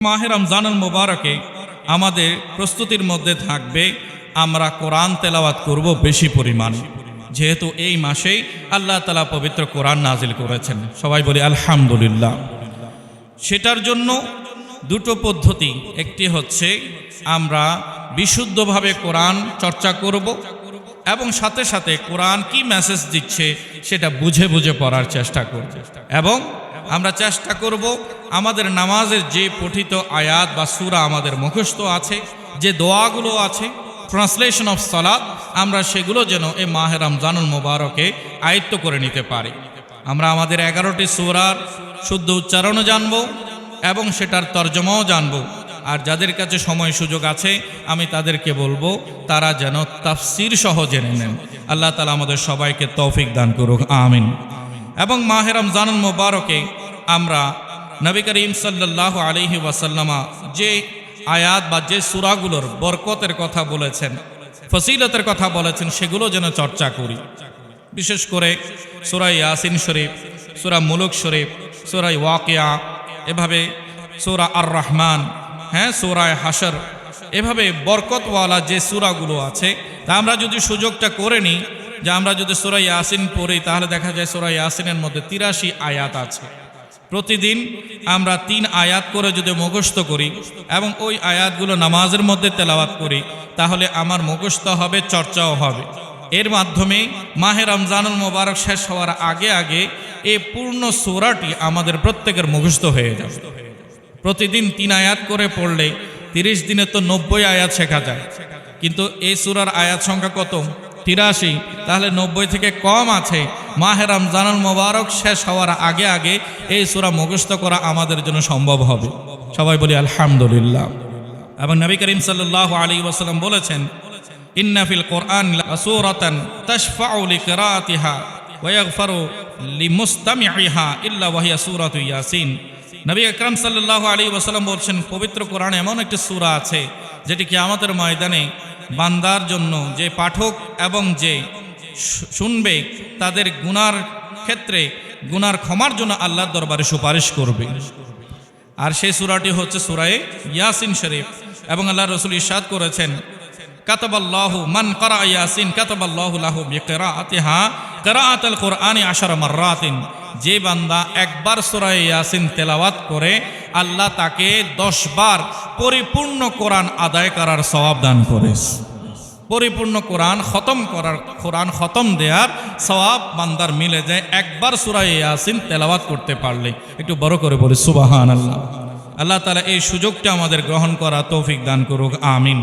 মাহে রমজানুল মুবারকে আমাদের প্রস্তুতির মধ্যে থাকবে আমরা কোরআন তেলাওয়াত করব বেশি পরিমাণ, যেহেতু এই মাসেই আল্লাহ তাআলা পবিত্র কোরআন নাজিল করেছেন। সবাই বলি আলহামদুলিল্লাহ। সেটার জন্য দুটো পদ্ধতি, একটি হচ্ছে আমরা বিশুদ্ধভাবে কোরআন চর্চা করব এবং সাথে সাথে কোরআন কি মেসেজ দিচ্ছে সেটা বুঝে বুঝে পড়ার চেষ্টা করব, এবং আমরা চেষ্টা করব আমাদের নামাজের যে পঠিত আয়াত বা সূরা আমাদের মুখস্থ আছে, যে দোয়াগুলো আছে, ট্রান্সলেশন অফ সালাত, আমরা সেগুলো যেন এই মাহে রমজানুল মুবারকে আয়ত্ত করে নিতে পারি। আমরা আমাদের 11টি সূরার শুদ্ধ উচ্চারণও জানব এবং সেটার তর্জমাও জানব। আর যাদের কাছে সময় সুযোগ আছে আমি তাদেরকে বলবো তারা যেন তাফসীর সহ জেনে নেন। আল্লাহ তাআলা আমাদের সবাইকে তৌফিক দান করুক, আমিন। এবং মাহে রমজানুল মুবারকে আমরা নবী করিম সাল্লাল্লাহু আলাইহি ওয়াসাল্লামা যে আয়াত বা যে সূরাগুলোর বরকতের কথা বলেছেন, ফজিলতের কথা বলেছেন, সেগুলো যেন চর্চা করি। বিশেষ করে সূরা ইয়াসিন শরীফ, সূরা মুলক শরীফ, সূরা ওয়াকিয়া, এভাবে সূরা আর রহমান, সূরা হাশর, এভাবে বরকতওয়ালা যে সূরাগুলো আছে তা আমরা যদি সুযোগটা করে নিই যে আমরা যদি সূরা ইয়াসিন পড়ি তাহলে দেখা যায় সূরা ইয়াসিনের মধ্যে 83 আয়াত আছে। প্রতিদিন আমরা 3 আয়াত করে যদি মুখস্থ করি এবং ওই আয়াতগুলো নামাজের মধ্যে তেলাওয়াত করি তাহলে আমার মুখস্থ হবে, চর্চাও হবে। এর মাধ্যমে মাহে রমজানুল মুবারক শেষ হওয়ার আগে আগে এই পূর্ণ সূরাটি আমাদের প্রত্যেকের মুখস্থ হয়ে যাবে। প্রতিদিন 3 আয়াত করে পড়লে 30 দিনে তো 90 আয়াত শেখা যায়, কিন্তু এই সূরার আয়াত সংখ্যা কত? 83। তাহলে 90 থেকে কম আছে। মাহে রমজানুল মুবারক শেষ হওয়ার আগে আগে এই সূরা মুখস্থ করা আমাদের জন্য সম্ভব হবে। সবাই বলি আলহামদুলিল্লাহ। এবং নবী করিম সাল্লাল্লাহু আলাইহি ওয়াসাল্লাম বলেছেন, ইন্না ফিল কোরআন লাসূরাতান তাশফাউ লিকিরাআতিহা ওয়া ইয়াগফারু লিমুস্তামিইহা ইল্লা ওয়া হিয়া সূরাতু ইয়াসিন। নবী আকরাম সাল্লাল্লাহু আলাইহি ওয়াসাল্লাম বলছেন, পবিত্র কোরআনে এমন একটি সূরা আছে যেটি কিয়ামতের ময়দানে বান্দার জন্য, যে পাঠক এবং যে শুনবে তাদের গুনার ক্ষেত্রে গুনার ক্ষমার জন্য আল্লাহর দরবারে সুপারিশ করবে। আর সেই সূরাটি হচ্ছে সূরা ইয়াসিন শরীফ। এবং আল্লাহর রাসূল ইরশাদ করেছেন, কাতাবাল্লাহু মান ক্বারা ইয়াসিন কাতাবাল্লাহু লাহু বিকিরাআতিহা কিরাআতাল কুরআনি 10 মাররাতিন। যে বান্দা একবার সূরা ইয়াসিন তেলাওয়াত করে আল্লাহ তাকে 10 বার পরিপূর্ণ কোরআন আদায় করার সওয়াব দান করে। পরিপূর্ণ কোরআন খতম করার, কোরআন খতম দেওয়ার সওয়াব বান্দার মিলে যায় একবার সূরা ইয়াসিন তেলাওয়াত করতে পারলে। একটু বড় করে বলি সুবহানাল্লাহ। আল্লাহ তাআলা এই সুযোগটা আমাদের গ্রহণ করা তৌফিক দান করুক, আমিন।